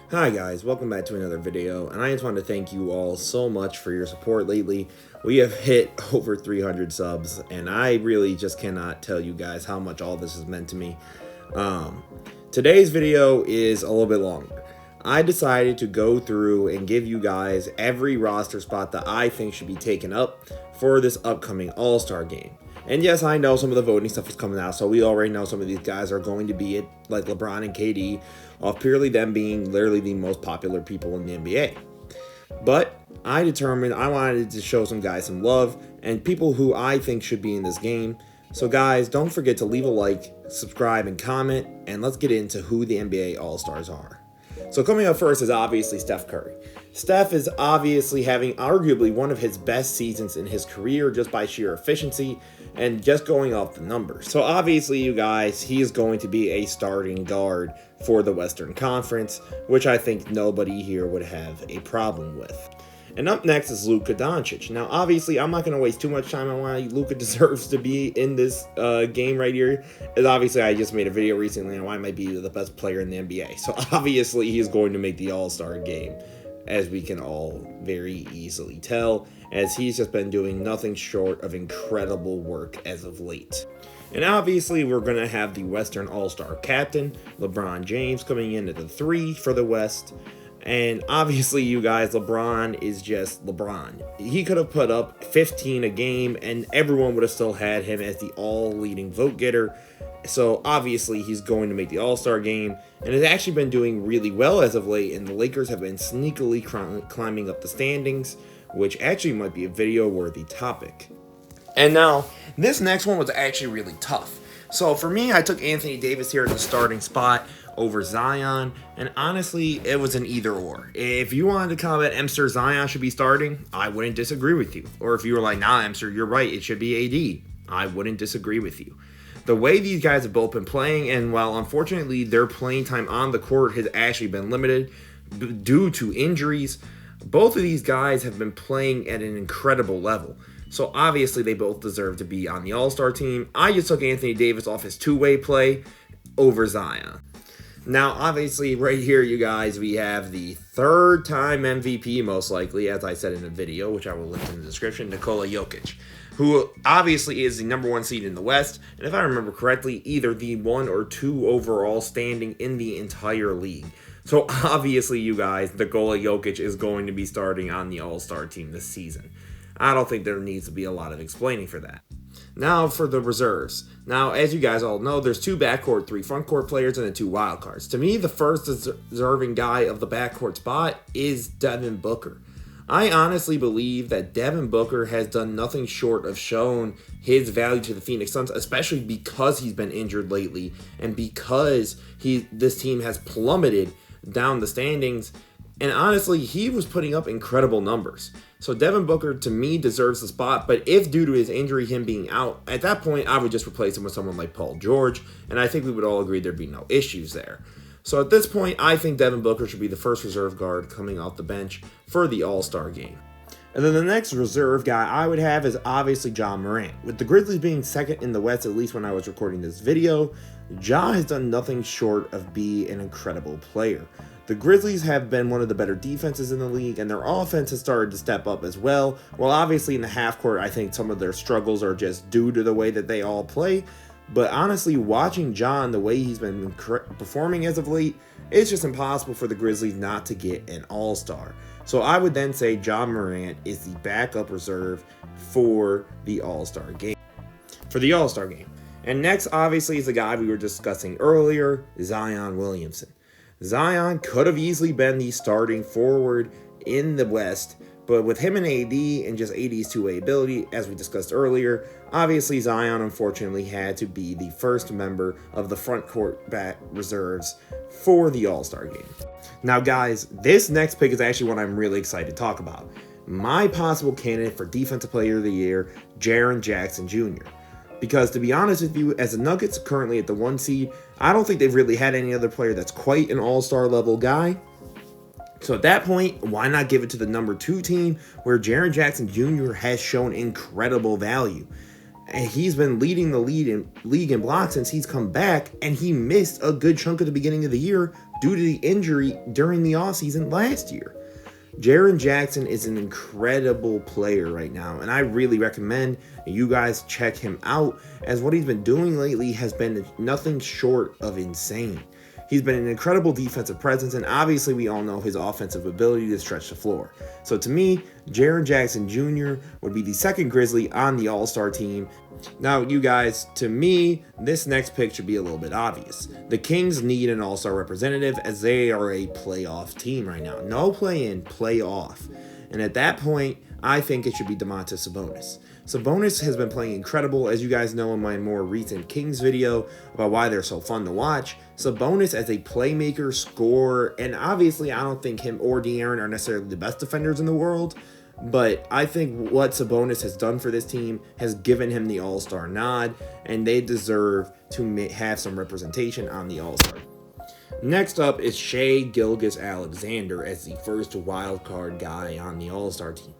Hi guys, welcome back to another video, and I just want to thank you all so much for your support lately. We have hit over 300 subs, and I really just cannot tell you guys how much all this has meant to me. Today's video is a little bit longer. I decided to go through and give you guys every roster spot that I think should be taken up for this upcoming All-Star game. And yes, I know some of the voting stuff is coming out, so we already know some of these guys are going to be it, like LeBron and KD, off purely them being literally the most popular people in the NBA. But I determined I wanted to show some guys some love and people who I think should be in this game. So guys, don't forget to leave a like, subscribe, and comment, and let's get into who the NBA All-Stars are. So coming up first is obviously Steph Curry. Steph is obviously having arguably one of his best seasons in his career just by sheer efficiency and just going off the numbers. So obviously, you guys, he is going to be a starting guard for the Western Conference, which I think nobody here would have a problem with. And up next is Luka Doncic. Now, obviously, I'm not going to waste too much time on why Luka deserves to be in this game right here. As obviously, I just made a video recently on why he might be the best player in the NBA. So obviously, he's going to make the All-Star game, as we can all very easily tell, as he's just been doing nothing short of incredible work as of late. And obviously, we're going to have the Western All-Star captain, LeBron James, coming in at the 3 for the West. And obviously, you guys, LeBron is just LeBron. He could have put up 15 a game, and everyone would have still had him as the all-leading vote getter. So obviously, he's going to make the All-Star game, and has actually been doing really well as of late, and the Lakers have been sneakily climbing up the standings, which actually might be a video-worthy topic. And now, this next one was actually really tough. So for me, I took Anthony Davis here at the starting spot over Zion, and honestly, it was an either or. If you wanted to comment Emster Zion should be starting, I wouldn't disagree with you. Or if you were like, nah, Emster, you're right, it should be AD, I wouldn't disagree with you. The way these guys have both been playing, and while unfortunately their playing time on the court has actually been limited due to injuries, both of these guys have been playing at an incredible level. So obviously they both deserve to be on the All-Star team. I just took Anthony Davis off his two-way play over Zion. Now, obviously, right here, you guys, we have the third-time MVP, most likely, as I said in the video, which I will link in the description, Nikola Jokic, who obviously is the number 1 seed in the West, and if I remember correctly, either the 1 or 2 overall standing in the entire league. So obviously, you guys, Nikola Jokic is going to be starting on the All-Star team this season. I don't think there needs to be a lot of explaining for that. Now for the reserves. Now, as you guys all know, there's 2 backcourt, 3 frontcourt players, and then 2 wildcards. To me, the first deserving guy of the backcourt spot is Devin Booker. I honestly believe that Devin Booker has done nothing short of shown his value to the Phoenix Suns, especially because he's been injured lately and because this team has plummeted down the standings. And honestly, he was putting up incredible numbers. So Devin Booker, to me, deserves the spot. But if due to his injury, him being out, at that point, I would just replace him with someone like Paul George. And I think we would all agree there'd be no issues there. So at this point, I think Devin Booker should be the first reserve guard coming off the bench for the All-Star game. And then the next reserve guy I would have is obviously Ja Morant. With the Grizzlies being second in the West, at least when I was recording this video, Ja has done nothing short of be an incredible player. The Grizzlies have been one of the better defenses in the league, and their offense has started to step up as well. Well, obviously in the half court, I think some of their struggles are just due to the way that they all play. But honestly, watching Ja, the way he's been performing as of late, it's just impossible for the Grizzlies not to get an All-Star. So I would then say Ja Morant is the backup reserve for the All-Star game. And next, obviously, is the guy we were discussing earlier, Zion Williamson. Zion could have easily been the starting forward in the West, but with him and AD and just AD's two-way ability, as we discussed earlier, obviously Zion unfortunately had to be the first member of the front court back reserves for the All-Star game. Now guys, this next pick is actually what I'm really excited to talk about. My possible candidate for Defensive Player of the Year, Jaren Jackson Jr. Because to be honest with you, as the Nuggets currently at the 1 seed, I don't think they've really had any other player that's quite an all-star level guy. So at that point, why not give it to the number 2 team where Jaren Jackson Jr. has shown incredible value. And he's been leading the league in blocks since he's come back, and he missed a good chunk of the beginning of the year due to the injury during the offseason last year. Jaren Jackson is an incredible player right now, and I really recommend you guys check him out, as what he's been doing lately has been nothing short of insane. He's been an incredible defensive presence, and obviously we all know his offensive ability to stretch the floor. So to me, Jaren Jackson Jr. would be the second Grizzly on the All-Star team. Now, you guys, to me, this next pick should be a little bit obvious. The Kings need an All-Star representative, as they are a playoff team right now. No play-in, playoff. And at that point, I think it should be Domantas Sabonis. Sabonis has been playing incredible, as you guys know in my more recent Kings video about why they're so fun to watch. Sabonis as a playmaker, scorer, and obviously I don't think him or De'Aaron are necessarily the best defenders in the world, but I think what Sabonis has done for this team has given him the All-Star nod, and they deserve to have some representation on the All-Star. Next up is Shai Gilgeous-Alexander as the first wild card guy on the All-Star team.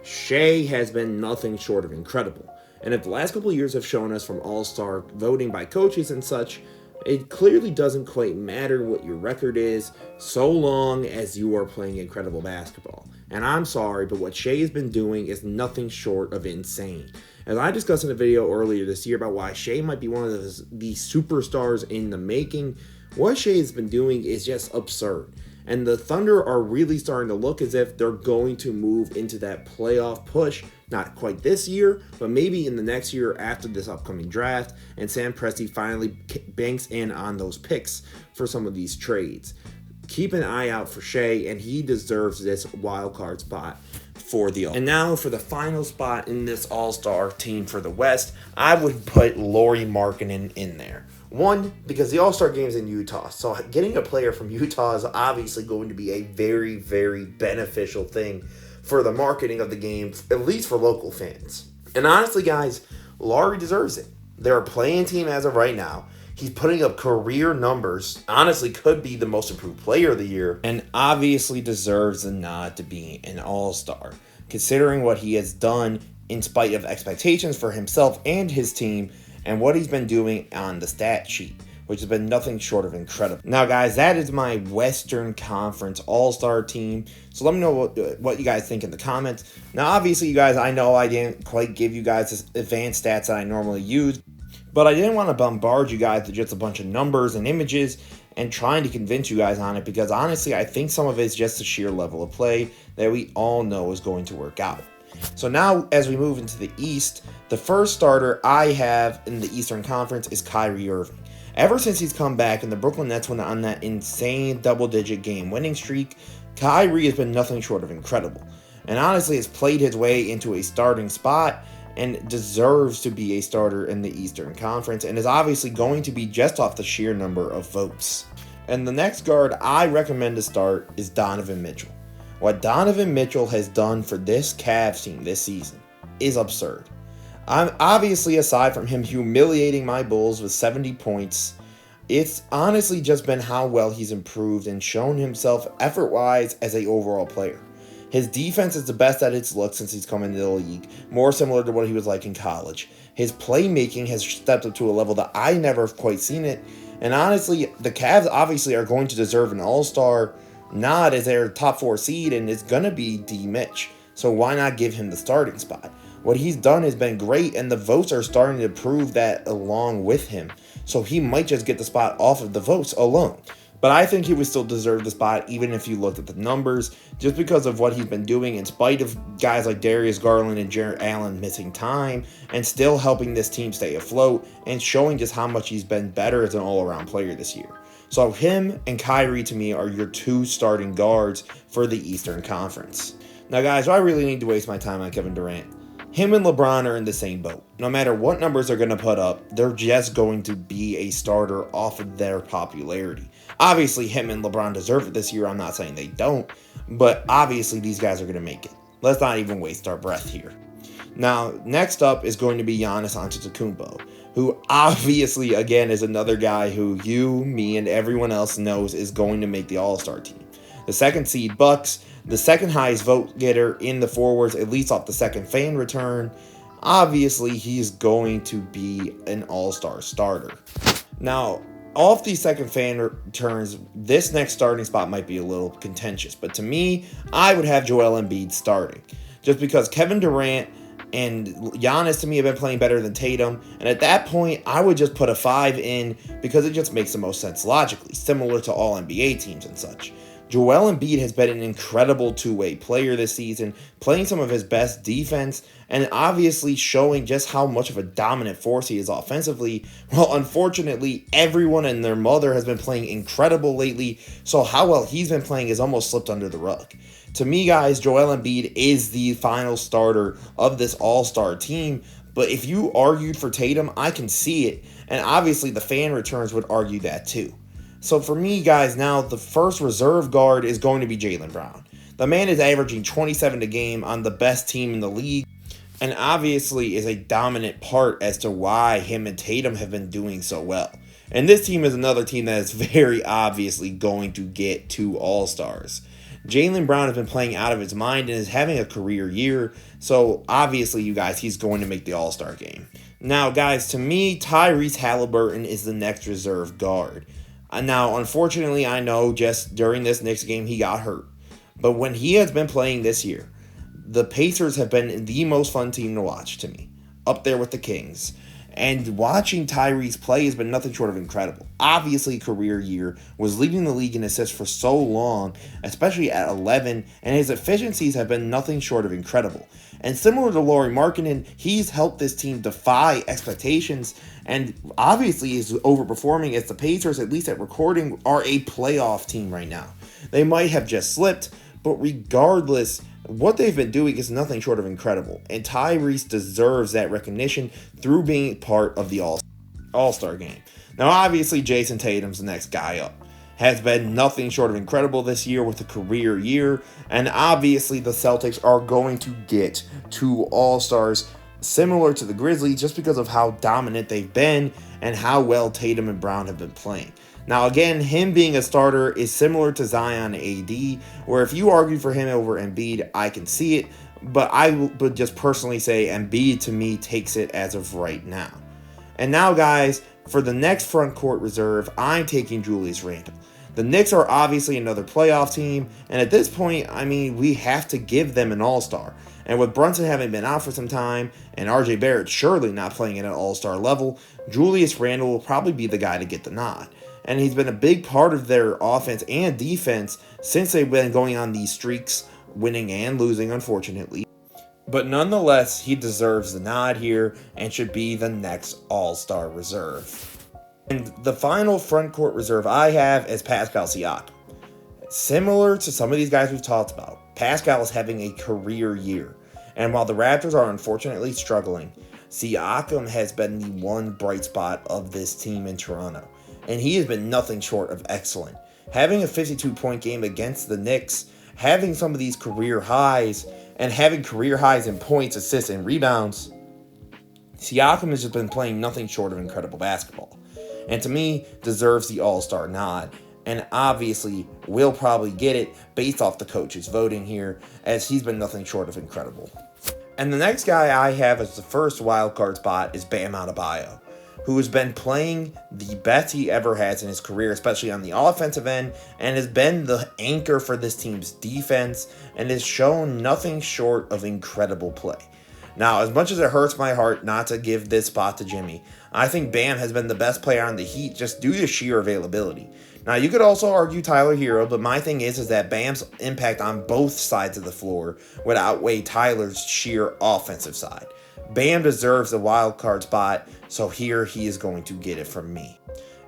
Shai has been nothing short of incredible, and if the last couple of years have shown us from All-Star voting by coaches and such, it clearly doesn't quite matter what your record is, so long as you are playing incredible basketball. And I'm sorry, but what Shai has been doing is nothing short of insane. As I discussed in a video earlier this year about why Shai might be one of the superstars in the making, what Shai has been doing is just absurd. And the Thunder are really starting to look as if they're going to move into that playoff push, not quite this year, but maybe in the next year after this upcoming draft, and Sam Presti finally banks in on those picks for some of these trades. Keep an eye out for Shai, and he deserves this wild card spot for the All. And now for the final spot in this All-Star team for the West, I would put Lauri Markkanen in there. One, because the All-Star game is in Utah, so getting a player from Utah is obviously going to be a very, very beneficial thing for the marketing of the game, at least for local fans. And honestly, guys, Lauri deserves it. They're a playing team as of right now. He's putting up career numbers, honestly could be the most improved player of the year, and obviously deserves the nod to be an All-Star, considering what he has done in spite of expectations for himself and his team, and what he's been doing on the stat sheet, which has been nothing short of incredible. Now, guys, that is my Western Conference All-Star team. So let me know what you guys think in the comments. Now, obviously, you guys, I know I didn't quite give you guys this advanced stats that I normally use, but I didn't want to bombard you guys with just a bunch of numbers and images and trying to convince you guys on it, because honestly, I think some of it is just the sheer level of play that we all know is going to work out. So now, as we move into the East, the first starter I have in the Eastern Conference is Kyrie Irving. Ever since he's come back and the Brooklyn Nets went on that insane double-digit game winning streak, Kyrie has been nothing short of incredible. And honestly, has played his way into a starting spot and deserves to be a starter in the Eastern Conference, and is obviously going to be just off the sheer number of votes. And the next guard I recommend to start is Donovan Mitchell. What Donovan Mitchell has done for this Cavs team this season is absurd. I'm obviously, aside from him humiliating my Bulls with 70 points, it's honestly just been how well he's improved and shown himself effort-wise as an overall player. His defense is the best that it's looked since he's come into the league, more similar to what he was like in college. His playmaking has stepped up to a level that I never have quite seen it, and honestly, the Cavs obviously are going to deserve an All-Star nod as their top 4 seed, and it's going to be D. Mitch. So why not give him the starting spot? What he's done has been great, and the votes are starting to prove that along with him. So he might just get the spot off of the votes alone. But I think he would still deserve the spot even if you looked at the numbers, just because of what he's been doing in spite of guys like Darius Garland and Jarrett Allen missing time, and still helping this team stay afloat and showing just how much he's been better as an all-around player this year. So him and Kyrie, to me, are your 2 starting guards for the Eastern Conference. Now, guys, do I really need to waste my time on Kevin Durant? Him and LeBron are in the same boat. No matter what numbers they're going to put up, they're just going to be a starter off of their popularity. Obviously, him and LeBron deserve it this year. I'm not saying they don't, but obviously these guys are going to make it. Let's not even waste our breath here. Now, next up is going to be Giannis Antetokounmpo, who obviously, again, is another guy who you, me, and everyone else knows is going to make the All-Star team. The second seed Bucks, the second highest vote getter in the forwards, at least off the second fan return. Obviously, he's going to be an All-Star starter. Now, off these second fan returns, this next starting spot might be a little contentious. But to me, I would have Joel Embiid starting. Just because Kevin Durant and Giannis to me have been playing better than Tatum. And at that point, I would just put a 5 in because it just makes the most sense logically, similar to all NBA teams and such. Joel Embiid has been an incredible two-way player this season, playing some of his best defense, and obviously showing just how much of a dominant force he is offensively. Well, unfortunately, everyone and their mother has been playing incredible lately, so how well he's been playing is almost slipped under the rug. To me, guys, Joel Embiid is the final starter of this all-star team, but if you argued for Tatum, I can see it, and obviously the fan returns would argue that too. So for me, guys, now the first reserve guard is going to be Jaylen Brown. The man is averaging 27 a game on the best team in the league, and obviously is a dominant part as to why him and Tatum have been doing so well. And this team is another team that is very obviously going to get 2 All-Stars. Jaylen Brown has been playing out of his mind and is having a career year, so obviously, you guys, he's going to make the All-Star game. Now, guys, to me, Tyrese Halliburton is the next reserve guard. Now, unfortunately, I know just during this Knicks game, he got hurt. But when he has been playing this year, the Pacers have been the most fun team to watch to me, up there with the Kings. And watching Tyrese play has been nothing short of incredible. Obviously, career year, was leading the league in assists for so long, especially at 11, and his efficiencies have been nothing short of incredible. And similar to Lauri Markkanen, he's helped this team defy expectations, and obviously is overperforming as the Pacers, at least at recording, are a playoff team right now. They might have just slipped, but regardless, what they've been doing is nothing short of incredible, and Tyrese deserves that recognition through being part of the All-Star game. Now, obviously, Jason Tatum's the next guy up. Has been nothing short of incredible this year with a career year, and obviously the Celtics are going to get 2 All-Stars similar to the Grizzlies just because of how dominant they've been and how well Tatum and Brown have been playing. Now, again, him being a starter is similar to Zion AD, where if you argue for him over Embiid, I can see it, but I would just personally say Embiid, to me, takes it as of right now. And now, guys, for the next front court reserve, I'm taking Julius Randle. The Knicks are obviously another playoff team, and at this point, I mean, we have to give them an all-star. And with Brunson having been out for some time, and RJ Barrett surely not playing at an all-star level, Julius Randle will probably be the guy to get the nod. And he's been a big part of their offense and defense since they've been going on these streaks, winning and losing, unfortunately. But nonetheless, he deserves the nod here and should be the next all-star reserve. And the final front court reserve I have is Pascal Siakam. Similar to some of these guys we've talked about, Pascal is having a career year. And while the Raptors are unfortunately struggling, Siakam has been the one bright spot of this team in Toronto. And he has been nothing short of excellent. Having a 52-point game against the Knicks, having some of these career highs, and having career highs in points, assists, and rebounds, Siakam has just been playing nothing short of incredible basketball. And to me, deserves the All-Star nod. And obviously will probably get it based off the coaches voting here, as he's been nothing short of incredible. And the next guy I have as the first wildcard spot is Bam Adebayo, who has been playing the best he ever has in his career, especially on the offensive end, and has been the anchor for this team's defense, and has shown nothing short of incredible play. Now, as much as it hurts my heart not to give this spot to Jimmy, I think Bam has been the best player on the Heat just due to sheer availability. Now, you could also argue Tyler Hero, but my thing is that Bam's impact on both sides of the floor would outweigh Tyler's sheer offensive side. Bam deserves a wild card spot, so here he is going to get it from me.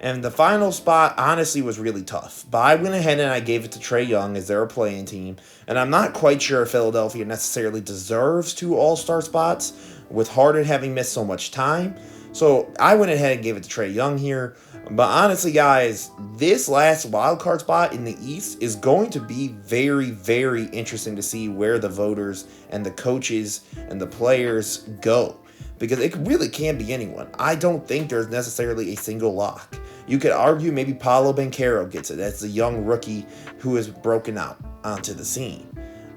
And the final spot, honestly, was really tough. But I went ahead and I gave it to Trae Young as their playing team. And I'm not quite sure if Philadelphia necessarily deserves 2 all-star spots, with Harden having missed so much time. So I went ahead and gave it to Trae Young here. But honestly, guys, this last wildcard spot in the East is going to be very, very interesting to see where the voters and the coaches and the players go. Because it really can be anyone. I don't think there's necessarily a single lock. You could argue maybe Paolo Banchero gets it. That's the young rookie who has broken out onto the scene.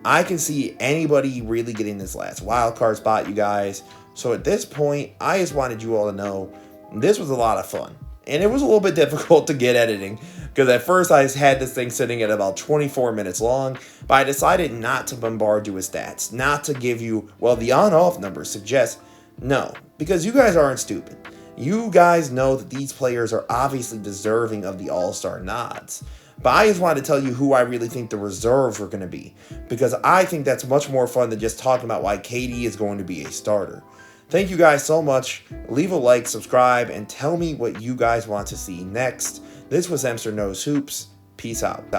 I can see anybody really getting this last wildcard spot, you guys. So at this point, I just wanted you all to know this was a lot of fun. And it was a little bit difficult to get editing, because at first I had this thing sitting at about 24 minutes long, but I decided not to bombard you with stats, not to give you, well, the on-off numbers suggest, no, because you guys aren't stupid. You guys know that these players are obviously deserving of the All-Star nods. But I just wanted to tell you who I really think the reserves were going to be, because I think that's much more fun than just talking about why KD is going to be a starter. Thank you guys so much. Leave a like, subscribe, and tell me what you guys want to see next. This was Emster Knows Hoops. Peace out.